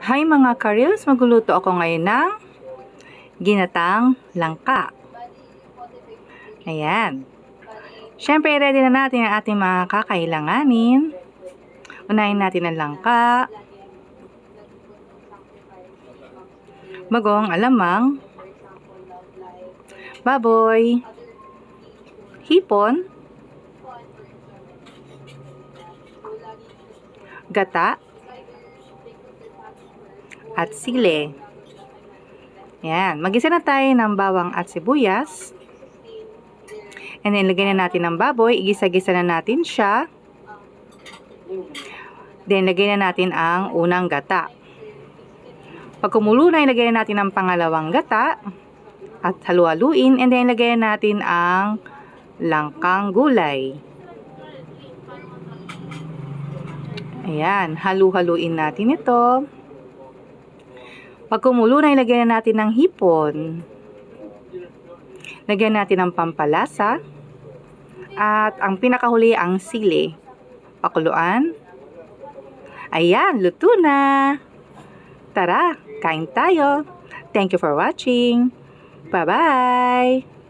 Hi mga karils, magluluto ako ngayon ng ginatang langka. Ayan. Siyempre, ready na natin ang ating mga kakailanganin. Unahin natin ang langka, bagong alamang, baboy, hipon, gata, at sili. Ayan. Mag-isa na tayo ng bawang at sibuyas. And then, lagyan na natin ng baboy. Igisa-gisa na natin siya. Then, lagyan na natin ang unang gata. Pag kumulo na, ilagyan na natin ang pangalawang gata. At halu-haluin. And then, lagyan na natin ang langkang gulay. Ayan. Halu-haluin natin ito. Pag kumulo na, ilagyan na natin ng hipon. Lagyan natin ng pampalasa. At ang pinakahuli ang sili. Pakuluan. Ayan, luto na. Tara, kain tayo. Thank you for watching. Bye-bye.